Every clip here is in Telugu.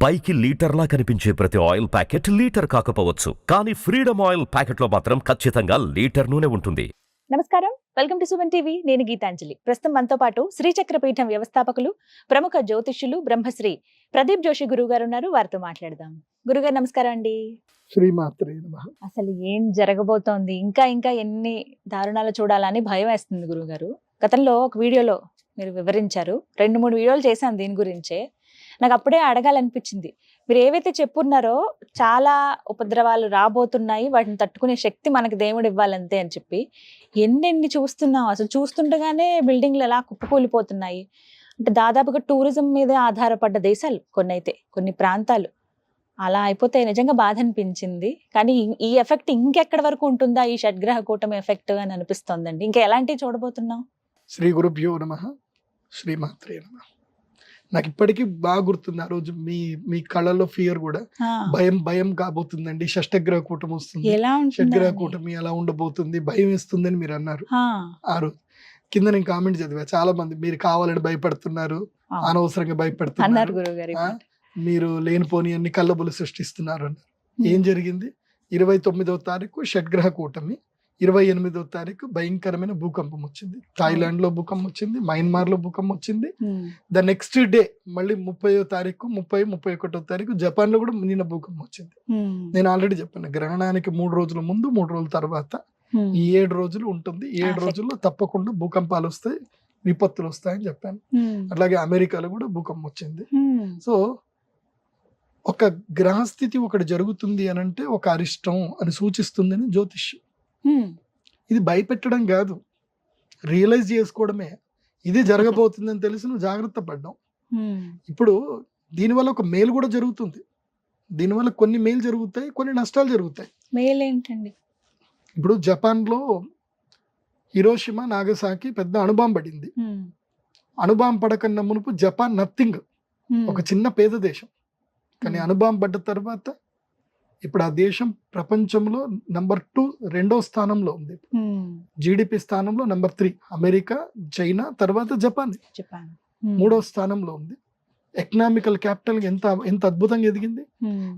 పైకి లీటర్లా కనిపించే ప్రతి ఆయిల్ ప్యాకెట్ లీటర్ కాకపోవచ్చు, కానీ ఫ్రీడమ్ ఆయిల్ ప్యాకెట్లో మాత్రం ఖచ్చితంగా లీటర్ నూనె ఉంటుంది. నమస్కారం, వెల్కమ్ టు సుమన్ టీవీ. నేను గీతాంజలి. ప్రస్తుతం మనతో పాటు శ్రీచక్రపీఠం వ్యవస్థాపకులు, ప్రముఖ జ్యోతిష్యులు బ్రహ్మశ్రీ ప్రదీప్ జోషి గురువు గారు ఉన్నారు. వారితో మాట్లాడదాం. గురుగారు నమస్కారం అండి. శ్రీమాత్రే నమః. అసలు ఏం జరగబోతోంది, ఇంకా ఇంకా ఎన్ని దారుణాలు చూడాలని భయం వేస్తుంది గురుగారు. గతంలో ఒక వీడియోలో మీరు వివరించారు, 2-3 వీడియోలు చేశాను దీని గురించే. నాకు అప్పుడే అడగాలనిపించింది, మీరు ఏవైతే చెప్పున్నారో చాలా ఉపద్రవాలు రాబోతున్నాయి, వాటిని తట్టుకునే శక్తి మనకి దేవుడు ఇవ్వాలంతే అని చెప్పి ఎన్నెన్ని చూస్తున్నాం. అసలు చూస్తుండగానే బిల్డింగ్లు ఎలా కుప్పకూలిపోతున్నాయి. అంటే దాదాపుగా టూరిజం మీదే ఆధారపడ్డ దేశాలు కొన్ని ప్రాంతాలు అలా అయిపోతే నిజంగా బాధ అనిపించింది. కానీ ఈ ఎఫెక్ట్ ఇంకెక్కడి వరకు ఉంటుందా, ఈ షడ్గ్రహ కూటమి ఎఫెక్ట్ అని అనిపిస్తోందండి. ఇంకా ఎలాంటివి చూడబోతున్నాం? శ్రీ గురుభ్యో నమః. శ్రీమాత్రే నమః. నాకు ఇప్పటికీ బాగా గుర్తుంది, ఆ రోజు మీ కళ్ళలో ఫియర్ కూడా, భయం కాబోతుందండి, షష్టగ్రహ కూటమి వస్తుంది, షడ్గ్రహ కూటమి ఎలా ఉండబోతుంది, భయం వేస్తుందని మీరు అన్నారు. ఆ రోజు కింద నేను కామెంట్ చదివా, చాలా మంది మీరు కావాలని భయపడుతున్నారు, అనవసరంగా భయపడుతున్నారు, మీరు లేనిపోని అన్ని కళ్ళబులు సృష్టిస్తున్నారు అన్నారు. ఏం జరిగింది? 29వ తారీఖు షడ్గ్రహ కూటమి, 28వ తారీఖు భయంకరమైన భూకంపం వచ్చింది. థాయిలాండ్ లో భూకంపం వచ్చింది, మయన్మార్ లో భూకంపం వచ్చింది. ద నెక్స్ట్ డే మళ్ళీ 30వ తారీఖు 31వ తారీఖు జపాన్ లో కూడా నిన్న భూకంపం వచ్చింది. నేను ఆల్రెడీ చెప్పాను, గ్రహణానికి 3 రోజుల ముందు 3 రోజుల తర్వాత ఈ 7 రోజులు ఉంటుంది. 7 రోజుల్లో తప్పకుండా భూకంపాలు వస్తాయి, విపత్తులు వస్తాయని చెప్పాను. అట్లాగే అమెరికాలో కూడా భూకంపం వచ్చింది. సో ఒక గ్రహస్థితి ఒకటి జరుగుతుంది అని అంటే ఒక అరిష్టం అని సూచిస్తుందని జ్యోతిష్యం. ఇది భయపెట్టడం కాదు, రియలైజ్ చేసుకోవడమే. ఇది జరగబోతుందని తెలిసి నువ్వు జాగ్రత్త పడ్డావు. ఇప్పుడు దీనివల్ల ఒక మేలు కూడా జరుగుతుంది, దీనివల్ల కొన్ని మేలు జరుగుతాయి, కొన్ని నష్టాలు జరుగుతాయి. మేలు ఏంటండి? ఇప్పుడు జపాన్ లో హిరోషిమా నాగసాకి పెద్ద అణుబాంబు పడింది. అణుబాంబు పడకన్నా మునుపు జపాన్ నథింగ్, ఒక చిన్న పేద దేశం. కానీ అణుబాంబు పడ్డ తర్వాత ఇప్పుడు ఆ దేశం ప్రపంచంలో నంబర్ 2 2వ స్థానంలో ఉంది. జీడిపి స్థానంలో నంబర్ 3 అమెరికా, చైనా, తర్వాత జపాన్ 3వ స్థానంలో ఉంది. ఎకనామికల్ క్యాపిటల్ ఎంత అద్భుతంగా ఎదిగింది.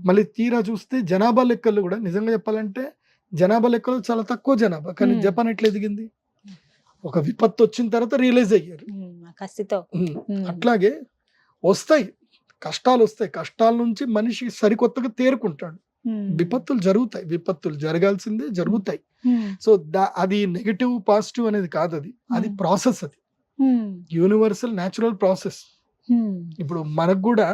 మళ్ళీ తీరా చూస్తే జనాభా లెక్కలు కూడా, నిజంగా చెప్పాలంటే జనాభా లెక్కలు చాలా తక్కువ జనాభా, కానీ జపాన్ ఎట్లా ఎదిగింది? ఒక విపత్తు వచ్చిన తర్వాత రియలైజ్ అయ్యారు. అట్లాగే వస్తాయి కష్టాలు, వస్తాయి కష్టాల నుంచి మనిషి సరికొత్తగా తేరుకుంటాడు. విపత్తులు జరుగుతాయి, విపత్తులు జరగాల్సిందే, జరుగుతాయి. సో అది నెగటివ్ పాజిటివ్ అనేది కాదు, అది ప్రాసెస్, అది యూనివర్సల్ న్యాచురల్ ప్రాసెస్. ఇప్పుడు మనకు కూడా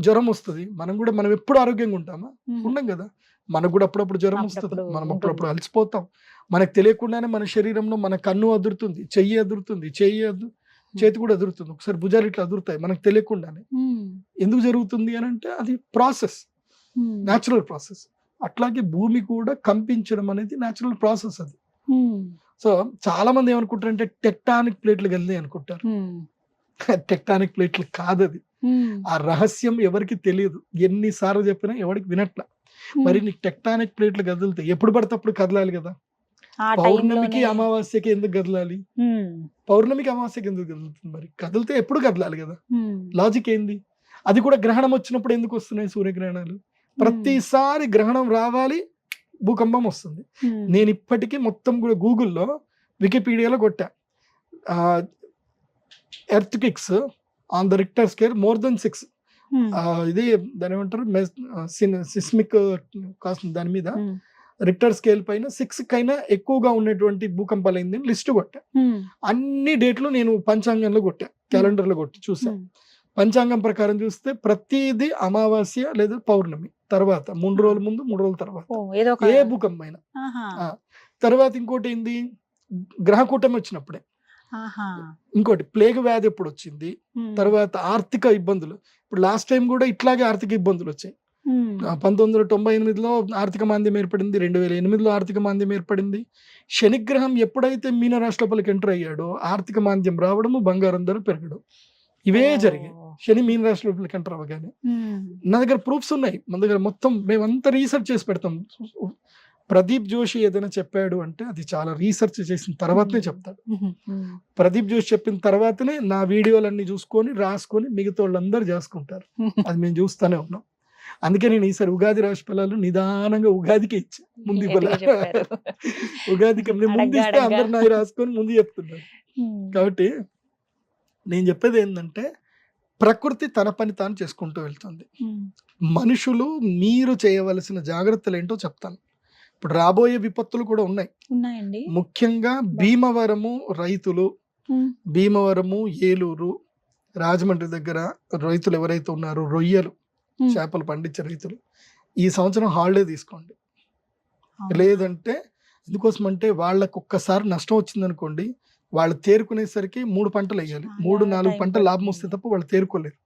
జ్వరం వస్తుంది, మనం ఎప్పుడు ఆరోగ్యంగా ఉంటామా? ఉండం కదా. మనకు కూడా అప్పుడప్పుడు జ్వరం వస్తుంది, మనం అప్పుడప్పుడు అలసిపోతాం. మనకు తెలియకుండానే మన శరీరంలో మన కన్ను అదురుతుంది, చేతి కూడా అదురుతుంది, ఒకసారి భుజాలు ఇట్లా అదురుతాయి మనకు తెలియకుండానే. ఎందుకు జరుగుతుంది అని అంటే అది ప్రాసెస్, న్యాచురల్ ప్రాసెస్. అట్లాగే భూమి కూడా కంపించడం అనేది న్యాచురల్ ప్రాసెస్ అది. సో చాలా మంది ఏమనుకుంటారంటే టెక్టానిక్ ప్లేట్లు కలిగి అనుకుంటారు. టెక్టానిక్ ప్లేట్లు కాదది. ఆ రహస్యం ఎవరికి తెలియదు, ఎన్నిసార్లు చెప్పినా ఎవరికి వినట్లా. మరి నీకు టెక్టానిక్ ప్లేట్లు కదులుతాయి, ఎప్పుడు పడితే అప్పుడు కదలాలి కదా. పౌర్ణమికి అమావాస్యకి ఎందుకు కదలాలి? పౌర్ణమికి అమావాస్యకి ఎందుకు కదులుతుంది? మరి కదిలితే ఎప్పుడు కదలాలి కదా. లాజిక్ ఏంది? అది కూడా గ్రహణం వచ్చినప్పుడు ఎందుకు వస్తున్నాయి సూర్యగ్రహణాలు? ప్రతిసారి గ్రహణం రావాలి, భూకంపం వస్తుంది. నేను ఇప్పటికీ మొత్తం కూడా గూగుల్లో, వికీపీడియాలో కొట్టా, earth kicks on the Richter scale more than 6. ఇది దాని ఏమంటారు, సిస్మిక్ కాస్ట్, దాని మీద రిక్టర్ స్కేల్ పైన 6 కైనా ఎక్కువగా ఉన్నటువంటి భూకంపాలు అయింది లిస్ట్ కొట్టా. అన్ని డేట్లు నేను పంచాంగంలో కొట్టా, క్యాలెండర్ లో కొట్టి చూసా. పంచాంగం ప్రకారం చూస్తే ప్రతిదీ అమావాస్య లేదా పౌర్ణమి తర్వాత 3 రోజుల ముందు, 3 రోజుల తర్వాత ఏ భూకంపం అయినా. తర్వాత ఇంకోటి ఏంది, గ్రహకూటమి వచ్చినప్పుడే. ఇంకోటి ప్లేగ్ వ్యాధి ఎప్పుడు వచ్చింది, తర్వాత ఆర్థిక ఇబ్బందులు. ఇప్పుడు లాస్ట్ టైం కూడా ఇట్లాగే ఆర్థిక ఇబ్బందులు వచ్చాయి. 1998లో ఆర్థిక మాంద్యం ఏర్పడింది, 2008లో ఆర్థిక మాంద్యం ఏర్పడింది. శనిగ్రహం ఎప్పుడైతే మీన రాశి లోపలికి ఎంటర్ అయ్యాడో ఆర్థిక మాంద్యం రావడము, బంగారం ధర పెరగడం, ఇవే జరిగాయి. శని మీన రాశి లోపలికి ఎంటర్ అవ్వగానే నా దగ్గర ప్రూఫ్స్ ఉన్నాయి, మన దగ్గర మొత్తం మేమంతా రీసెర్చ్ చేసి పెడతాం. ప్రదీప్ జోషి ఏదైనా చెప్పాడు అంటే అది చాలా రీసెర్చ్ చేసిన తర్వాతనే చెప్తాడు. ప్రదీప్ జోషి చెప్పిన తర్వాతనే నా వీడియోలన్నీ చూసుకొని రాసుకొని మిగతా వాళ్ళందరూ చేసుకుంటారు. అది మేము చూస్తూనే ఉన్నాం. అందుకే నేను ఈసారి ఉగాది రాశి ఫలాలు నిదానంగా ఉగాదికే ఇచ్చా. ముందు ఉగాదికి ముందు ఇస్తే అందరు నాకు రాసుకొని ముందు చెప్తున్నారు. కాబట్టి నేను చెప్పేది ఏంటంటే ప్రకృతి తన పని తాను చేసుకుంటూ వెళ్తుంది. మనుషులు మీరు చేయవలసిన జాగ్రత్తలు ఏంటో చెప్తాను. ఇప్పుడు రాబోయే విపత్తులు కూడా ఉన్నాయండి. ముఖ్యంగా భీమవరము రైతులు, భీమవరము, ఏలూరు, రాజమండ్రి దగ్గర రైతులు ఎవరైతే ఉన్నారో రొయ్యలు చేపలు పండించే రైతులు ఈ సంవత్సరం హాలిడే తీసుకోండి. లేదంటే ఎందుకోసం అంటే వాళ్ళకు ఒక్కసారి నష్టం వచ్చింది అనుకోండి, వాళ్ళు తేరుకునేసరికి 3 పంటలు వేయాలి. 3-4 పంటలు లాభం వస్తే తప్ప వాళ్ళు తేరుకోలేరు.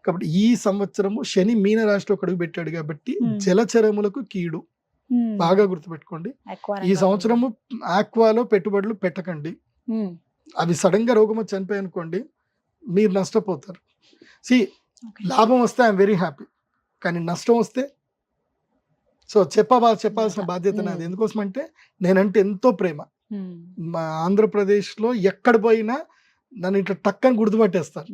కాబట్టి ఈ సంవత్సరము శని మీన రాశిలో అడుగు పెట్టాడు కాబట్టి జలచరములకు కీడు. బాగా గుర్తుపెట్టుకోండి. ఈ సంవత్సరము ఆక్వాలో పెట్టుబడులు పెట్టకండి. అవి సడన్ గా రోగం వచ్చి చనిపోయి అనుకోండి, మీరు నష్టపోతారు. లాభం వస్తే ఐఎమ్ వెరీ హ్యాపీ, కానీ నష్టం వస్తే సో చెప్పాల్సిన బాధ్యత నాది. ఎందుకోసం అంటే నేనంటే ఎంతో ప్రేమ. మా ఆంధ్రప్రదేశ్లో ఎక్కడ పోయినా నన్ను ఇట్లా టక్కని గుర్తుపట్టేస్తారు.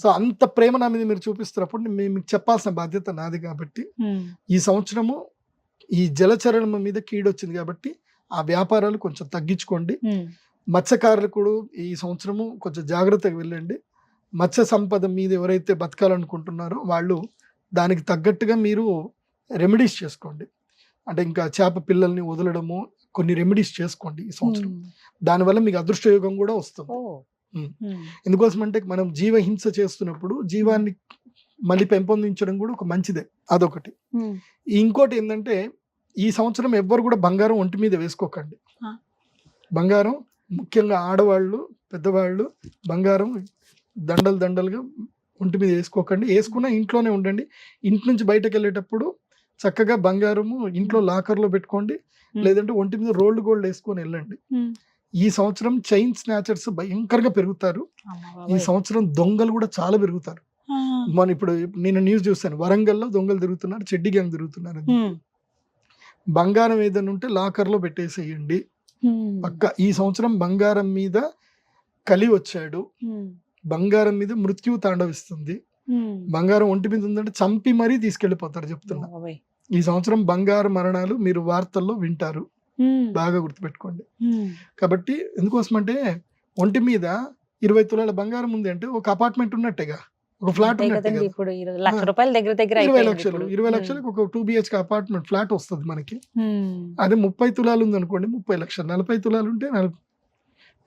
సో అంత ప్రేమ నా మీద మీరు చూపిస్తున్నప్పుడు మీకు చెప్పాల్సిన బాధ్యత నాది. కాబట్టి ఈ సంవత్సరము ఈ జలచరణం మీద కీడొచ్చింది కాబట్టి ఆ వ్యాపారాలు కొంచెం తగ్గించుకోండి. మత్స్యకారులు కూడా ఈ సంవత్సరము కొంచెం జాగ్రత్తగా వెళ్ళండి. మత్స్య సంపద మీద ఎవరైతే బతకాలనుకుంటున్నారో వాళ్ళు దానికి తగ్గట్టుగా మీరు రెమెడీస్ చేసుకోండి. అంటే ఇంకా చేప పిల్లల్ని వదలడము, కొన్ని రెమెడీస్ చేసుకోండి ఈ సంవత్సరం. దానివల్ల మీకు అదృష్టయోగం కూడా వస్తుంది. ఎందుకోసం అంటే మనం జీవహింస చేస్తున్నప్పుడు జీవాన్ని మళ్ళీ పెంపొందించడం కూడా ఒక మంచిదే. అదొకటి. ఇంకోటి ఏంటంటే ఈ సంవత్సరం ఎవ్వరు కూడా బంగారం ఒంటి మీద వేసుకోకండి. బంగారం ముఖ్యంగా ఆడవాళ్ళు, పెద్దవాళ్ళు బంగారం దండలుగా ఒంటి మీద వేసుకోకండి. వేసుకున్నా ఇంట్లోనే ఉండండి. ఇంటి నుంచి బయటకు వెళ్ళేటప్పుడు చక్కగా బంగారము ఇంట్లో లాకర్లో పెట్టుకోండి. లేదంటే ఒంటి మీద రోల్డ్ గోల్డ్ వేసుకొని వెళ్ళండి. ఈ సంవత్సరం చైన్ స్నాచర్స్ భయంకరంగా పెరుగుతారు. ఈ సంవత్సరం దొంగలు కూడా చాలా పెరుగుతారు. మన ఇప్పుడు నేను న్యూస్ చూస్తాను, వరంగల్లో దొంగలు తిరుగుతున్నారు, చెడ్డి గ్యాంగ్ తిరుగుతున్నారు. బంగారం ఏదైనా ఉంటే లాకర్లో పెట్టేసేయండి. పక్క ఈ సంవత్సరం బంగారం మీద కలి వచ్చాడు. బంగారం మీద మృత్యువు తాండవిస్తుంది. బంగారం ఒంటి మీద ఉందంటే చంపి మరీ తీసుకెళ్లిపోతారు చెప్తున్నా. ఈ సంవత్సరం బంగారు మరణాలు మీరు వార్తల్లో వింటారు. బాగా గుర్తుపెట్టుకోండి. కాబట్టి ఎందుకోసం అంటే ఒంటి మీద 20 తులాల బంగారం ఉంది అంటే ఒక అపార్ట్మెంట్ ఉన్నట్టేగా, ఒక ఫ్లాట్ ఉన్నట్టే. 20 లక్షలకు ఒక 2 BHK అపార్ట్మెంట్ ఫ్లాట్ వస్తుంది మనకి. అదే 30 తులాలు ఉంది అనుకోండి, 30 లక్షలు. 40 తులాలు ఉంటే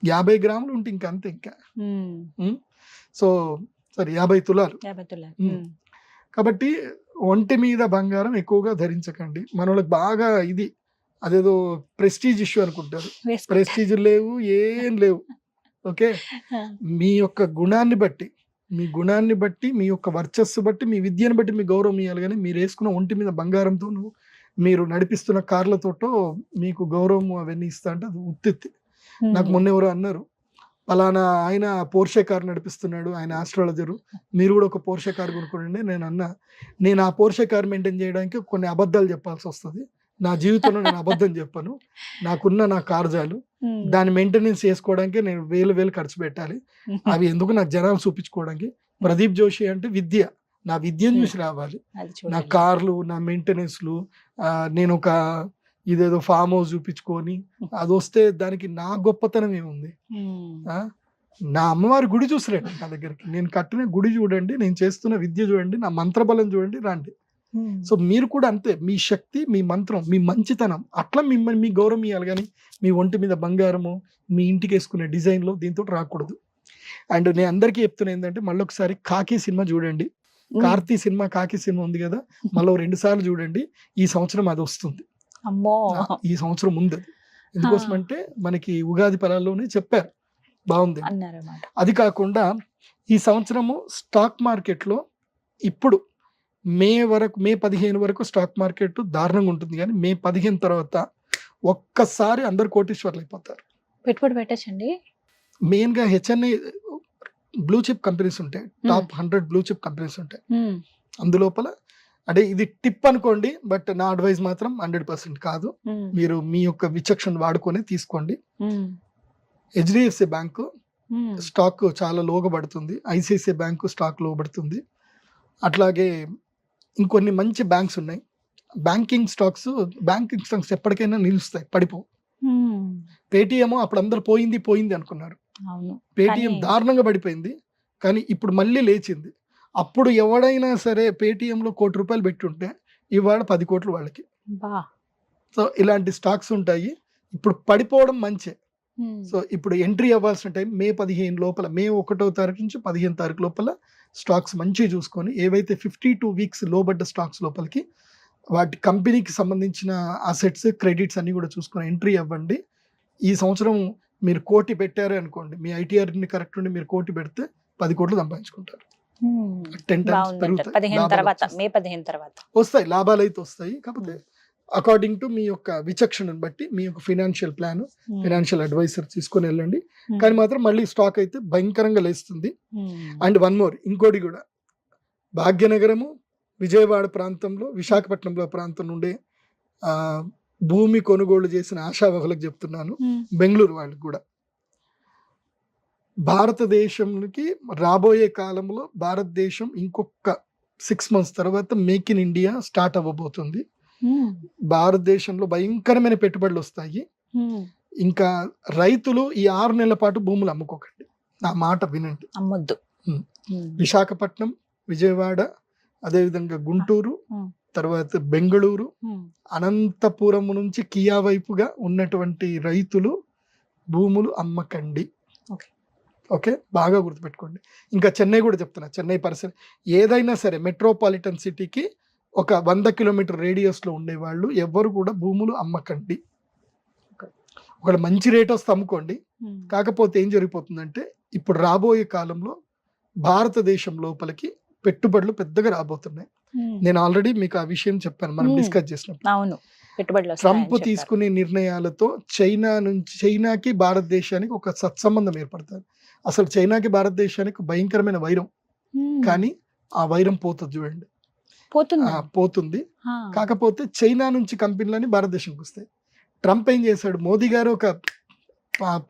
50 గ్రాములు ఉంటే ఇంకా అంతే. ఇంకా సో సరే 50 తులాలు. కాబట్టి ఒంటి మీద బంగారం ఎక్కువగా ధరించకండి. మనోళ్ళకి బాగా ఇది అదేదో ప్రెస్టీజ్ ఇష్యూ అనుకుంటారు. ప్రెస్టీజ్ లేవు, ఏం లేవు. ఓకే, మీ యొక్క గుణాన్ని బట్టి, మీ యొక్క వర్చస్సు బట్టి, మీ విద్యను బట్టి మీ గౌరవం ఇవ్వాలి. కానీ మీరు వేసుకున్న ఒంటి మీద బంగారంతో మీరు నడిపిస్తున్న కార్లతోటో మీకు గౌరవం అవన్నీ ఇస్తా అంటే అది ఉత్తిత్తి. నాకు మొన్న ఎవరో అన్నారు, పలానా ఆయన పోర్షే కార్ నడిపిస్తున్నాడు, ఆయన ఆస్ట్రాలజరు, మీరు కూడా ఒక పోర్షే కార్ కొనుక్కోండి. నేను అన్నా, నేను ఆ పోర్షే కార్ మెయింటైన్ చేయడానికి కొన్ని అబద్ధాలు చెప్పాల్సి వస్తుంది. నా జీవితంలో నేను అబద్ధం చెప్పను. నాకున్న నా కార్జాలు దాని మెయింటెనెన్స్ చేసుకోవడానికి నేను వేలు ఖర్చు పెట్టాలి. అవి ఎందుకు నాకు జనాలు చూపించుకోవడానికి. ప్రదీప్ జోషి అంటే విద్య, నా విద్యను చూసి రావాలి. నా కార్లు, నా మెయింటెనెన్స్లు, నేను ఒక ఇదేదో ఫామ్ హౌస్ చూపించుకొని అది వస్తే దానికి నా గొప్పతనం ఏముంది? నా అమ్మవారి గుడి చూసిరండి నా దగ్గరికి. నేను కట్టిన గుడి చూడండి, నేను చేస్తున్న విద్య చూడండి, నా మంత్రబలం చూడండి, రాండి. సో మీరు కూడా అంతే, మీ శక్తి, మీ మంత్రం, మీ మంచితనం, అట్లా మిమ్మల్ని మీ గౌరవం ఇవ్వాలి. కానీ మీ ఒంటి మీద బంగారము, మీ ఇంటికి వేసుకునే డిజైన్లో దీంతో రాకూడదు. అండ్ నేను అందరికీ చెప్తున్నా ఏంటంటే, మళ్ళీ ఒకసారి కాకి సినిమా చూడండి. కార్తీ సినిమా, కాకి సినిమా ఉంది కదా, మళ్ళీ 2 సార్లు చూడండి. ఈ సంవత్సరం అది వస్తుంది. ఈ సంవత్సరం ఉంది. ఎందుకోసం అంటే మనకి ఉగాది ఫలాల్లోనే చెప్పారు, బాగుంది. అది కాకుండా ఈ సంవత్సరము స్టాక్ మార్కెట్లో ఇప్పుడు మే 15 వరకు స్టాక్ మార్కెట్ దారుణంగా ఉంటుంది. కానీ మే 15 తర్వాత ఒక్కసారి అందరు కోటీశ్వర్లు అయిపోతారు. పెట్టుబడి పెట్టచ్చండి. మెయిన్ గా HNI బ్లూ చిప్ కంపెనీస్ ఉంటాయి, టాప్ 100 బ్లూ చిప్ కంపెనీస్ ఉంటాయి. అందులోపల అంటే ఇది టిప్ అనుకోండి, బట్ నా అడ్వైస్ మాత్రం 100% కాదు. మీరు మీ యొక్క విచక్షణ వాడుకొని తీసుకోండి. హెచ్డిఎఫ్సి బ్యాంకు స్టాక్ చాలా లోగా పడుతుంది, ఐసిఐసిఐ బ్యాంకు స్టాక్ లో పడుతుంది. అట్లాగే ఇంకొన్ని మంచి బ్యాంక్స్ ఉన్నాయి. బ్యాంకింగ్ స్టాక్స్ ఎప్పటికైనా నిలుస్తాయి, పడిపో. పేటిఎం అప్పుడు అందరు పోయింది అనుకున్నారు, పేటిఎం దారుణంగా పడిపోయింది, కానీ ఇప్పుడు మళ్ళీ లేచింది. అప్పుడు ఎవడైనా సరే పేటిఎంలో ₹1 కోటి పెట్టుంటే ఇవాళ 10 కోట్లు వాళ్ళకి. సో ఇలాంటి స్టాక్స్ ఉంటాయి. ఇప్పుడు పడిపోవడం మంచి. సో ఇప్పుడు ఎంట్రీ అవ్వాల్సిన టైం మే 15 లోపల, మే 1వ తారీఖు నుంచి 15 తారీఖు లోపల స్టాక్స్ మంచిగా చూసుకొని, ఏవైతే 52 వీక్స్ లోబడ్డ స్టాక్స్ లోపలికి వాటి కంపెనీకి సంబంధించిన అసెట్స్, క్రెడిట్స్ అన్ని కూడా చూసుకొని ఎంట్రీ అవ్వండి. ఈ సంవత్సరం మీరు 1 కోటి పెట్టారు అనుకోండి, మీ ఐటీఆర్ కరెక్ట్ ఉండి మీరు 1 కోటి పెడితే 10 కోట్లు సంపాదించుకుంటారు. 10 times వస్తాయి, లాభాలు అయితే వస్తాయి. కాకపోతే అకార్డింగ్ టు మీ యొక్క విచక్షణను బట్టి మీ యొక్క ఫినాన్షియల్ ప్లాన్, ఫినాన్షియల్ అడ్వైజర్ తీసుకొని వెళ్ళండి. కానీ మాత్రం మళ్ళీ స్టాక్ అయితే భయంకరంగా లేస్తుంది. అండ్ వన్ మోర్, ఇంకోటి కూడా, భాగ్యనగరము, విజయవాడ ప్రాంతంలో, విశాఖపట్నంలో ప్రాంతం నుండే భూమి కొనుగోలు చేసిన ఆశావహులకు చెప్తున్నాను, బెంగళూరు వాళ్ళకి కూడా, భారతదేశంకి రాబోయే కాలంలో భారతదేశం ఇంకొక 6 months తర్వాత మేక్ ఇన్ ఇండియా స్టార్ట్ అవ్వబోతుంది. భారతదేశంలో భయంకరమైన పెట్టుబడులు వస్తాయి. ఇంకా రైతులు ఈ 6 నెలల పాటు భూములు అమ్ముకోకండి, నా మాట వినండి, అమ్మొద్దు. విశాఖపట్నం, విజయవాడ, అదేవిధంగా గుంటూరు, తర్వాత బెంగళూరు, అనంతపురం నుంచి కియా వైపుగా ఉన్నటువంటి రైతులు భూములు అమ్మకండి. ఓకే, బాగా గుర్తుపెట్టుకోండి. ఇంకా చెన్నై కూడా చెప్తున్నా, చెన్నై పరిసర ఏదైనా సరే మెట్రోపాలిటన్ సిటీకి ఒక 100 కిలోమీటర్ రేడియస్లో ఉండేవాళ్ళు ఎవరు కూడా భూములు అమ్మకండి. ఒక మంచి రేట్ వస్తే అమ్ముకోండి. కాకపోతే ఏం జరిగిపోతుందంటే ఇప్పుడు రాబోయే కాలంలో భారతదేశం లోపలికి పెట్టుబడులు పెద్దగా రాబోతున్నాయి. నేను ఆల్రెడీ మీకు ఆ విషయం చెప్పాను, మనం డిస్కస్ చేసినప్పుడు. ట్రంప్ తీసుకునే నిర్ణయాలతో చైనాకి భారతదేశానికి ఒక సత్సంబంధం ఏర్పడుతుంది. అసలు చైనాకి భారతదేశానికి భయంకరమైన వైరం, కానీ ఆ వైరం పోతుంది, చూడండి, పోతుంది. కాకపోతే చైనా నుంచి కంపెనీలని భారతదేశంకి వస్తాయి. ట్రంప్ ఏం చేశాడు, మోదీ గారు ఒక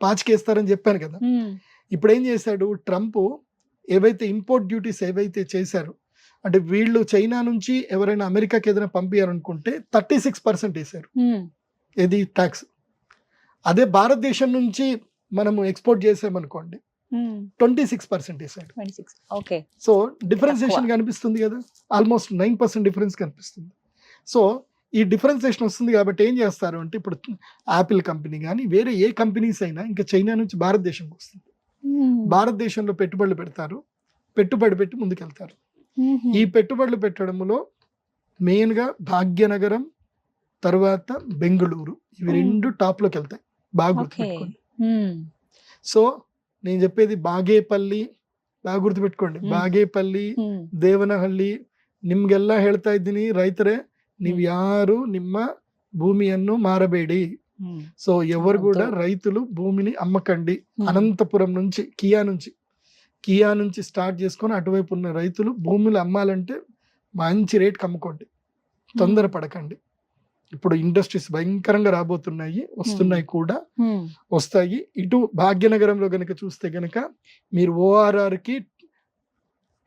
పాచికేస్తారని చెప్పాను కదా, ఇప్పుడు ఏం చేశాడు ట్రంప్, ఏవైతే ఇంపోర్ట్ డ్యూటీస్ ఏవైతే చేశారు, అంటే వీళ్ళు చైనా నుంచి ఎవరైనా అమెరికాకి ఏదైనా పంపించారనుకుంటే 36% వేశారు, ఏది ట్యాక్స్. అదే భారతదేశం నుంచి మనము ఎక్స్పోర్ట్ చేసామనుకోండి 26% వేశాడు. సో డిఫరెన్సియేషన్ కనిపిస్తుంది కదా, ఆల్మోస్ట్ 9% డిఫరెన్స్ కనిపిస్తుంది. సో ఈ డిఫరెన్సియేషన్ వస్తుంది కాబట్టి ఏం చేస్తారు అంటే, ఇప్పుడు యాపిల్ కంపెనీ కానీ వేరే ఏ కంపెనీస్ అయినా ఇంకా చైనా నుంచి భారతదేశంకి వస్తుంది, భారతదేశంలో పెట్టుబడులు పెడతారు, పెట్టుబడి పెట్టి ముందుకెళ్తారు. ఈ పెట్టుబడులు పెట్టడంలో మెయిన్గా భాగ్యనగరం, తర్వాత బెంగళూరు, ఇవి 2 టాప్లోకి వెళ్తాయి, బాగా గుర్తుపెట్టుకోండి. సో నేను చెప్పేది ಬಾಗೇಪಲ್ಲಿ, బాగా గుర్తుపెట్టుకోండి, ಬಾಗೇಪಲ್ಲಿ, ದೇವನಹಳ್ಳಿ, ನಿಮ್ಗೆಲ್ಲ ಹೇಳ್ತಾ ಇದ್ದೀನಿ ರೈತರೇ, ನೀವು ಯಾರು ನಿಮ್ಮ భూమిಯನ್ನು మారబేడి. సో ఎవరు కూడా రైతులు భూమిని అమ్మకండి. అనంతపురం నుంచి కియా నుంచి స్టార్ట్ చేసుకొని అటువైపు ఉన్న రైతులు భూములు అమ్మాలంటే మంచి రేట్కి అమ్ముకోండి, తొందరపడకండి. ఇప్పుడు ఇండస్ట్రీస్ భయంకరంగా రాబోతున్నాయి, వస్తున్నాయి కూడా, వస్తాయి. ఇటు భాగ్యనగరంలో గనక చూస్తే గనక మీరు ORRకి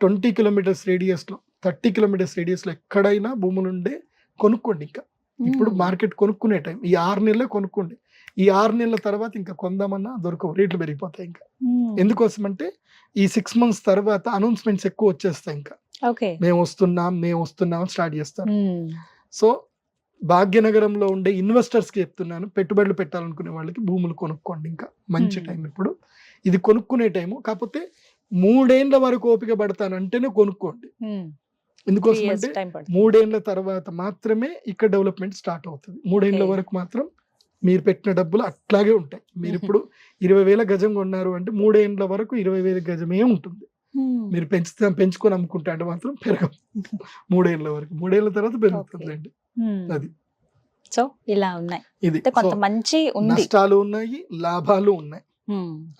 20 కిలోమీటర్స్ రేడియస్లో, 30 కిలోమీటర్స్ రేడియస్లో ఎక్కడైనా భూములుండే కొనుక్కోండి. ఇంకా ఇప్పుడు మార్కెట్ కొనుక్కునే టైం, ఈ 6 నెలలే కొనుక్కోండి. ఈ 6 నెలల తర్వాత ఇంకా కొందామన్నా దొరకవు, రేట్లు పెరిగిపోతాయి. ఇంకా ఎందుకోసం అంటే ఈ 6 months తర్వాత అనౌన్స్మెంట్స్ ఎక్కువ వచ్చేస్తాయి. ఇంకా మేము వస్తున్నాం స్టార్ట్ చేస్తారు. సో భాగ్యనగరంలో ఉండే ఇన్వెస్టర్స్కి చెప్తున్నాను, పెట్టుబడులు పెట్టాలనుకునే వాళ్ళకి భూములు కొనుక్కోండి. ఇంకా మంచి టైం ఇప్పుడు, ఇది కొనుక్కునే టైము. కాకపోతే 3 ఏళ్ల వరకు ఓపిక పడతానంటేనే కొనుక్కోండి. ఎందుకోసం అంటే 3 ఏళ్ల తర్వాత మాత్రమే ఇక్కడ డెవలప్మెంట్ స్టార్ట్ అవుతుంది. 3 ఏళ్ల వరకు మాత్రం మీరు పెట్టిన డబ్బులు అట్లాగే ఉంటాయి. మీరు ఇప్పుడు 20,000 గజం కొన్నారు అంటే 3 ఏళ్ల వరకు 20,000 గజమే ఉంటుంది. మీరు పెంచుకొని అమ్ముకుంటే అంటే మాత్రం పెరగదు 3 ఏళ్ల వరకు. 3 ఏళ్ల తర్వాత పెరుగుతుందండి. అది సో ఇలా ఉన్నాయి, ఇది కొంత మంచి నష్టాలు ఉన్నాయి, లాభాలు ఉన్నాయి,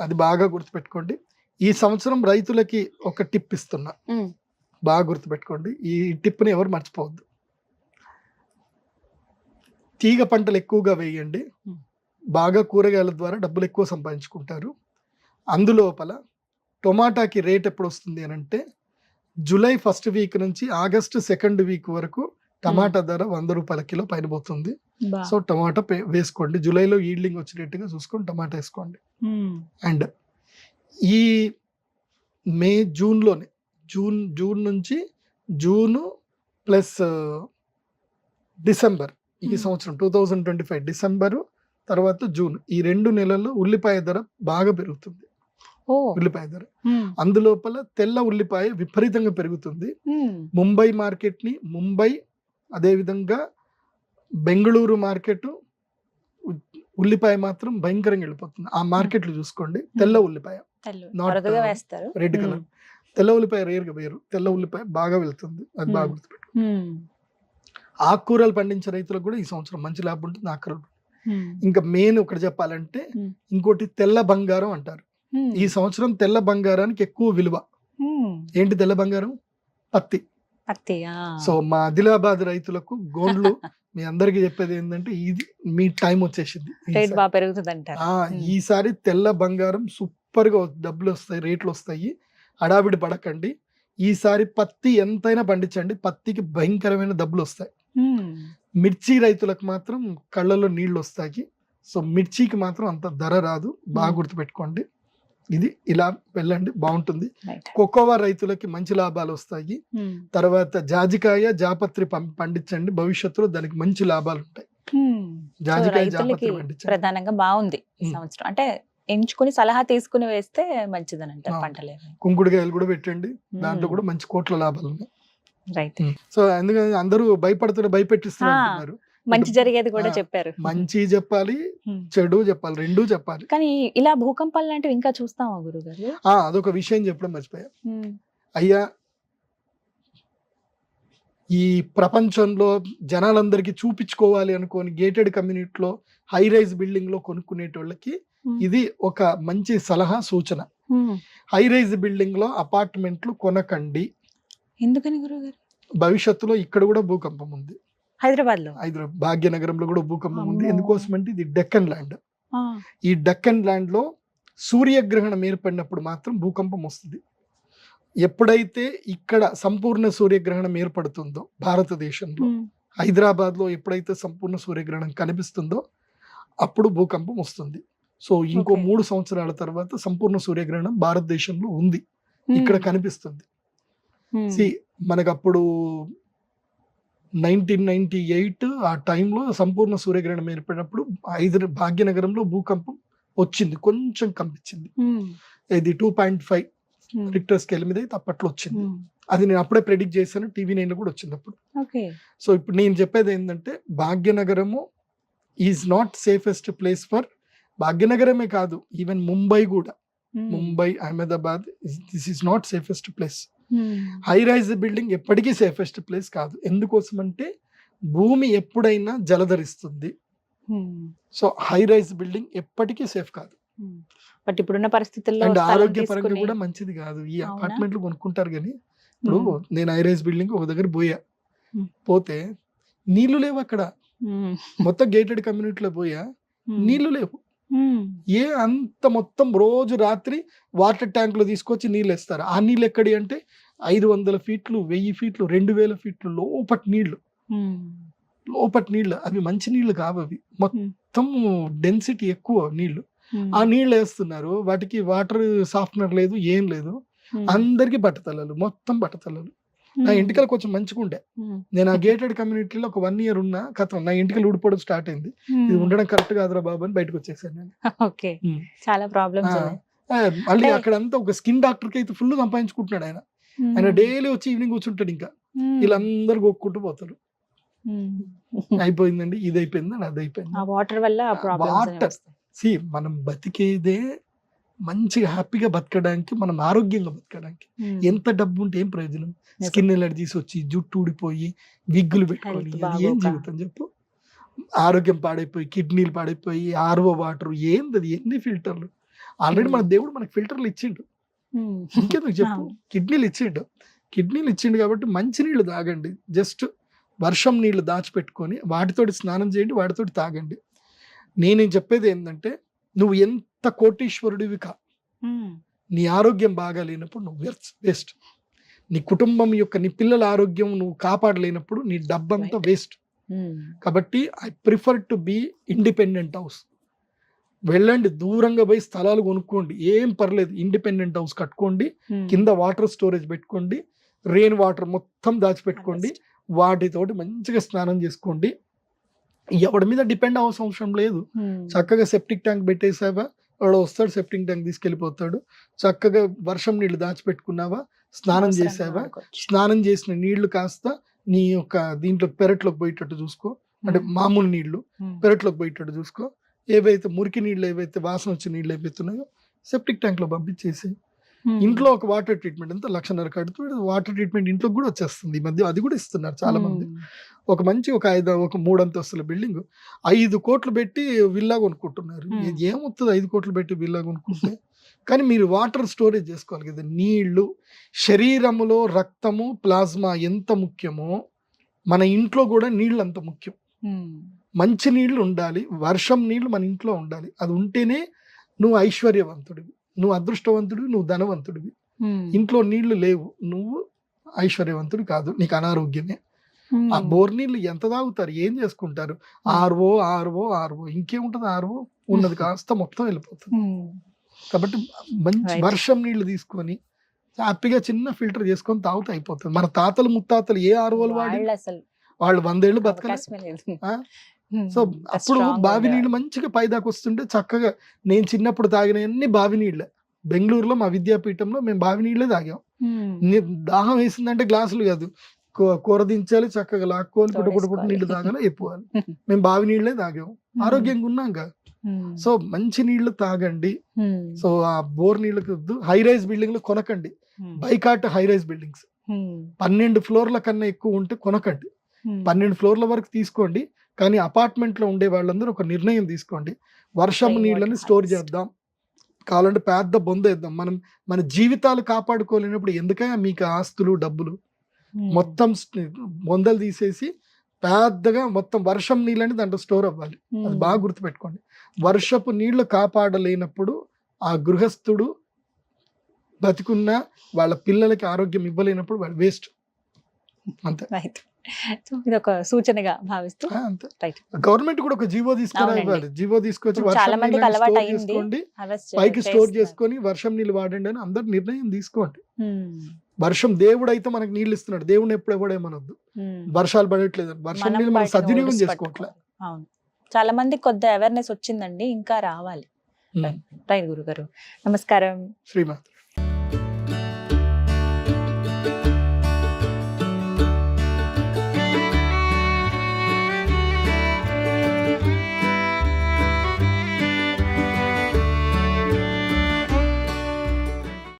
అది బాగా గుర్తుపెట్టుకోండి. ఈ సంవత్సరం రైతులకి ఒక టిప్ ఇస్తున్నా, బాగా గుర్తుపెట్టుకోండి, ఈ టిప్ని ఎవరు మర్చిపోవద్దు. తీగ పంటలు ఎక్కువగా వేయండి, బాగా కూరగాయల ద్వారా డబ్బులు ఎక్కువ సంపాదించుకుంటారు. అందులోపల టొమాటాకి రేట్ ఎప్పుడు వస్తుంది అని అంటే జూలై 1st వీక్ నుంచి ఆగస్టు 2nd వీక్ వరకు టమాటా ధర 100 రూపాయల కిలో పైన పోతుంది. సో టమాటా వేసుకోండి, జూలైలో ఈల్డింగ్ వచ్చేటట్టుగా చూసుకొని టమాటా వేసుకోండి. అండ్ ఈ మే జూన్లోనే జూన్ నుంచి జూను ప్లస్ డిసెంబర్ ఈ సంవత్సరం 2025 డిసెంబరు తర్వాత జూన్ ఈ 2 నెలల్లో ఉల్లిపాయ ధర బాగా పెరుగుతుంది. ఉల్లిపాయ ధర అందులోపల తెల్ల ఉల్లిపాయ విపరీతంగా పెరుగుతుంది. ముంబై మార్కెట్ ని అదేవిధంగా బెంగళూరు మార్కెట్ ఉల్లిపాయ మాత్రం భయంకరంగా వెళ్ళిపోతుంది. ఆ మార్కెట్లు చూసుకోండి, తెల్ల ఉల్లిపాయ రెడ్ కలర్ తెల్ల ఉల్లిపాయ రేరుగా వేరు, తెల్ల ఉల్లిపాయ బాగా వెళ్తుంది, అది బాగా గుర్తుపెట్టుకోండి. ఆకుకూరలు పండించే రైతులకు కూడా ఈ సంవత్సరం మంచి లాభం ఉంటుంది. ఆకుకూరలు ఇంకా మెయిన్ ఒకటి చెప్పాలంటే ఇంకోటి తెల్ల బంగారం అంటారు. ఈ సంవత్సరం తెల్ల బంగారానికి ఎక్కువ విలువ. ఏంటి తెల్ల బంగారం? పత్తి. సో మా ఆదిలాబాద్ రైతులకు గోల్డ్లు మీ అందరికి చెప్పేది ఏంటంటే ఇది మీ టైం వచ్చేసింది, ఈసారి తెల్ల బంగారం సూపర్ గా డబ్బులు వస్తాయి, రేట్లు వస్తాయి, హడావిడి పడకండి. ఈసారి పత్తి ఎంతైనా పండించండి, పత్తికి భయంకరమైన డబ్బులు వస్తాయి. మిర్చి రైతులకు మాత్రం కళ్ళలో నీళ్లు వస్తాయి. సో మిర్చికి మాత్రం అంత ధర రాదు, బాగా గుర్తుపెట్టుకోండి. ఇది ఇలా వెళ్ళండి, బాగుంటుంది. కోకోవా రైతులకి మంచి లాభాలు వస్తాయి. తర్వాత జాజికాయ జాపత్రి పండించండి, భవిష్యత్తులో దానికి మంచి లాభాలు ఉంటాయి. జాజికాయ జాపత్రి పండించండి, ప్రధానంగా బాగుంది ఈ సంవత్సరం. అంటే ఎంచుకుని సలహా తీసుకుని వేస్తే మంచిదని అంటారు. పంటలే కుంకుడుకాయలు కూడా పెట్టండి, దాంట్లో కూడా మంచి కోట్ల లాభాలు ఉన్నాయి. రైట్. సో అందుకని అందరూ భయపెట్టిస్తున్నారు. మంచి జరిగేది కూడా చెప్పారు. మంచి చెప్పాలి, చెడు చెప్పాలి, రెండూ చెప్పాలి. కానీ ఇలా భూకంపాలు లాంటివి ఇంకా చూస్తామా గురుగారు? అదొక విషయం చెప్పడం మర్చిపోయా. అయ్యా, ఈ ప్రపంచంలో జనాలందరికీ చూపించుకోవాలి అనుకోని గేటెడ్ కమ్యూనిటీలో హై రైజ్ బిల్డింగ్ లో కొనుక్కునేటోళ్ళకి ఇది ఒక మంచి సలహా సూచన. హై రైజ్ బిల్డింగ్ లో అపార్ట్మెంట్లు కొనకండి. ఎందుకని గురుగారు? భవిష్యత్తులో ఇక్కడ కూడా భూకంపం ఉంది. హైదరాబాద్ భాగ్యనగరంలో కూడా భూకంపం ఉంది. ఎందుకోసం అంటే ఇది డెక్కన్ ల్యాండ్. ఈ డెక్కన్ ల్యాండ్ లో సూర్యగ్రహణం ఏర్పడినప్పుడు మాత్రం భూకంపం వస్తుంది. ఎప్పుడైతే ఇక్కడ సంపూర్ణ సూర్యగ్రహణం ఏర్పడుతుందో భారతదేశంలో, హైదరాబాద్ లో ఎప్పుడైతే సంపూర్ణ సూర్యగ్రహణం కనిపిస్తుందో అప్పుడు భూకంపం వస్తుంది. సో ఇంకో 3 సంవత్సరాల తర్వాత సంపూర్ణ సూర్యగ్రహణం భారతదేశంలో ఉంది, ఇక్కడ కనిపిస్తుంది. మనకు అప్పుడు 1998 ఆ టైంలో సంపూర్ణ సూర్యగ్రహణం ఏర్పడినప్పుడు భాగ్యనగరంలో భూకంపం వచ్చింది, కొంచెం కంపించింది. ఇది 2.5 రిక్టర్ స్కేల్ మీద అయితే అప్పట్లో వచ్చింది. అది నేను అప్పుడే ప్రెడిక్ట్ చేశాను, TV9 లో కూడా వచ్చింది అప్పుడు. సో ఇప్పుడు నేను చెప్పేది ఏంటంటే Bhagyanagaram is not safest place for, భాగ్యనగరమే కాదు, ఈవెన్ ముంబై కూడా, Mumbai, Ahmedabad, this is not safest place. High rise building ఎప్పటికీ సేఫెస్ట్ ప్లేస్ కాదు. ఎందుకోసం అంటే భూమి ఎప్పుడైనా జలధరిస్తుంది. సో హై రైజ్ బిల్డింగ్ ఎప్పటికీ సేఫ్ కాదు. బట్ ఇప్పుడున్న పరిస్థితుల్లో అండ్ ఆరోగ్యపరంగా కూడా మంచిది కాదు. ఈ అపార్ట్మెంట్లు కొనుక్కుంటారు కానీ ఇప్పుడు నేను హై రైజ్ బిల్డింగ్ ఒక దగ్గర పోతే నీళ్లు లేవు అక్కడ, మొత్తం గేటెడ్ కమ్యూనిటీలో నీళ్లు లేవు. అంత మొత్తం రోజు రాత్రి వాటర్ ట్యాంక్ లో తీసుకొచ్చి నీళ్ళు వేస్తారు. ఆ నీళ్ళు ఎక్కడి అంటే 500 ఫీట్లు, 1000 ఫీట్లు, 2000 ఫీట్లు లోపటి నీళ్లు. అవి మంచి నీళ్లు కావు, అవి మొత్తం డెన్సిటీ ఎక్కువ నీళ్లు. ఆ నీళ్ళు వేస్తున్నారు, వాటికి వాటర్ సాఫ్ట్నర్ లేదు, ఏం లేదు. అందరికి బట్టతలలు, మొత్తం బట్టతలలు. నా ఇంటికలు కొంచెం మంచిగా ఉండే, నేను ఆ గేటెడ్ కమ్యూనిటీలో ఒక 1 year ఉన్నా కథ నా ఇంటికలు ఊడిపోవడం స్టార్ట్ అయింది. ఇది ఉండడం కరెక్ట్ కాదురా బాబు అని బయటకు వచ్చేసాను నేను. చాలా ప్రాబ్లమ్స్. మళ్ళీ అక్కడంతా ఒక స్కిన్ డాక్టర్ కి అయితే ఫుల్ సంపాదించుకుంటున్నాడు ఆయన. ఆయన డైలీ వచ్చి ఈవినింగ్ కూర్చుంటాడు, ఇంకా వీళ్ళందరూ గొక్కుంటూ పోతారు. అయిపోయిందండి, ఇది అయిపోయింది, అది అయిపోయింది. వాటర్ వల్ల వాటర్ మనం బతికేదే మంచిగా హ్యాపీగా బతకడానికి, మనం ఆరోగ్యంగా బతకడానికి. ఎంత డబ్బు ఉంటే ఏం ప్రయోజనం? స్కిన్ ఎలర్జీస్ వచ్చి జుట్టు ఊడిపోయి విగ్గులు పెట్టుకొని అది ఏం జీవితం చెప్పు? ఆరోగ్యం పాడైపోయి, కిడ్నీలు పాడైపోయి, RO వాటర్ ఏంది, ఎన్ని ఫిల్టర్లు. ఆల్రెడీ మన దేవుడు మనకు ఫిల్టర్లు ఇచ్చిండు, ఇంకెందుకు చెప్పు? కిడ్నీలు ఇచ్చిండు, కిడ్నీలు ఇచ్చిండు కాబట్టి మంచి నీళ్ళు తాగండి. జస్ట్ వర్షం నీళ్ళు దాచిపెట్టుకొని వాటితోటి స్నానం చేయండి, వాటితోటి తాగండి. నేను చెప్పేది ఏంటంటే, నువ్వు ఎంత కోటీశ్వరుడివి కా, నీ ఆరోగ్యం బాగా లేనప్పుడు నువ్వు వేస్ట్. నీ కుటుంబం యొక్క, నీ పిల్లల ఆరోగ్యం నువ్వు కాపాడలేనప్పుడు నీ డబ్బంతా వేస్ట్. కాబట్టి I prefer to be independent house. వెళ్ళండి, దూరంగా పోయి స్థలాలు కొనుక్కోండి, ఏం పర్లేదు. ఇండిపెండెంట్ హౌస్ కట్టుకోండి, కింద వాటర్ స్టోరేజ్ పెట్టుకోండి, రెయిన్ వాటర్ మొత్తం దాచిపెట్టుకోండి, వాటితోటి మంచిగా స్నానం చేసుకోండి. ఎవడి మీద డిపెండ్ అవ్వాల్సిన అవసరం లేదు. చక్కగా సెప్టిక్ ట్యాంక్ పెట్టేసావా, వాడు వస్తాడు సెప్టిక్ ట్యాంక్ తీసుకెళ్ళిపోతాడు. చక్కగా వర్షం నీళ్లు దాచిపెట్టుకున్నావా, స్నానం చేసావా, స్నానం చేసిన నీళ్లు కాస్త నీ యొక్క దీంట్లో పెరట్లోకి పోయేటట్టు చూసుకో. అంటే మామూలు నీళ్లు పెరట్లోకి పోయేటట్టు చూసుకో. ఏవైతే మురికి నీళ్ళు, ఏవైతే వాసన వచ్చే నీళ్ళు ఏవైతే ఉన్నాయో సెప్టిక్ ట్యాంక్ లో పంపించేసి, ఇంట్లో ఒక వాటర్ ట్రీట్మెంట్ అంతా 1,50,000 కడుతూ వాటర్ ట్రీట్మెంట్ ఇంట్లో కూడా వచ్చేస్తుంది. ఈ మధ్య అది కూడా ఇస్తున్నారు చాలా మంది. ఒక మంచి ఒక 3 అంతస్తుల బిల్డింగ్ 5 కోట్లు పెట్టి విల్లా కొనుక్కుంటున్నారు. ఏమవుతుంది 5 కోట్లు పెట్టి విల్లా కొనుక్కుంటే? కానీ మీరు వాటర్ స్టోరేజ్ చేసుకోవాలి కదా. నీళ్లు, శరీరములో రక్తము, ప్లాస్మా ఎంత ముఖ్యమో మన ఇంట్లో కూడా నీళ్ళు అంత ముఖ్యం. మంచి నీళ్లు ఉండాలి, వర్షం నీళ్లు మన ఇంట్లో ఉండాలి. అది ఉంటేనే నువ్వు ఐశ్వర్యవంతుడివి, నువ్వు అదృష్టవంతుడివి, నువ్వు ధనవంతుడివి. ఇంట్లో నీళ్లు లేవు, నువ్వు ఐశ్వర్యవంతుడు కాదు, నీకు అనారోగ్యమే. ఆ బోర్ నీళ్ళు ఎంత తాగుతారు, ఏం చేసుకుంటారు? ఆర్వో ఇంకేముంటది, ఆర్వో ఉన్నది కాస్త మొత్తం వెళ్ళిపోతుంది. కాబట్టి మంచి వర్షం నీళ్లు తీసుకొని హ్యాపీగా చిన్న ఫిల్టర్ చేసుకొని తాగుతూ అయిపోతుంది. మన తాతలు ముత్తాతలు ఏ ఆర్వోలు వాడి వాళ్ళు 100 ఏళ్ళు బతకలేదు. సో అప్పుడు బావి నీళ్ళు మంచిగా పైదాకా వస్తుంటే చక్కగా, నేను చిన్నప్పుడు తాగినవన్నీ బావి నీళ్ళే. బెంగళూరులో మా విద్యాపీఠంలో మేము బావి నీళ్ళే తాగాం. దాహం వేసిందంటే గ్లాసులు కాదు, కూర దించాలి, చక్కగా లాక్కోవాలి, పుట్ట నీళ్లు తాగాలి, అయిపోవాలి. మేము బావి నీళ్ళే తాగాం, ఆరోగ్యంగా ఉన్నాం. సో మంచి నీళ్లు తాగండి. సో ఆ బోర్ నీళ్ళకి వద్దు. హై రైజ్ బిల్డింగ్లు కొనకండి, బైకాట్ హై రైజ్ బిల్డింగ్స్ 12 ఫ్లోర్ల కన్నా ఎక్కువ ఉంటే కొనకండి. 12 ఫ్లోర్ల వరకు తీసుకోండి, కానీ అపార్ట్మెంట్ లో ఉండే వాళ్ళందరూ ఒక నిర్ణయం తీసుకోండి. వర్షం నీళ్ళని స్టోర్ చేద్దాం, కావాలంటే పెద్ద బొంద వేద్దాం. మనం మన జీవితాలు కాపాడుకోలేనప్పుడు ఎందుకైనా మీకు ఆస్తులు, డబ్బులు మొత్తం బొందలు తీసేసి పెద్దగా మొత్తం వర్షం నీళ్ళని దాంట్లో స్టోర్ అవ్వాలి. అది బాగా గుర్తుపెట్టుకోండి. వర్షపు నీళ్లు కాపాడలేనప్పుడు ఆ గృహస్థుడు బతికున్న వాళ్ళ పిల్లలకి ఆరోగ్యం ఇవ్వలేనప్పుడు వాళ్ళు వేస్ట్. అంతే. ఇది ఒక సూచనగా భావిస్తూ గవర్నమెంట్ కూడా ఒక జీవో తీసుకురావాలి. జీవో తీసుకొచ్చి పైకి స్టోర్ చేసుకొని వర్షం నీళ్ళు వాడండి అని అందరు నిర్ణయం తీసుకోండి. వర్షం దేవుడు అయితే మనకు నీళ్ళు ఇస్తున్నాడు, దేవుడిని ఎప్పుడు ఎవడేమనొద్దు. వర్షాలు పడట్లేదు, వర్షం నీళ్ళు మనం సద్వినియోగం చేసుకోవట్లేదు. చాలా మంది కొద్ది అవేర్నెస్ వచ్చిందండి, ఇంకా రావాలి. రైట్ గురుగారు, నమస్కారం. శ్రీమాత.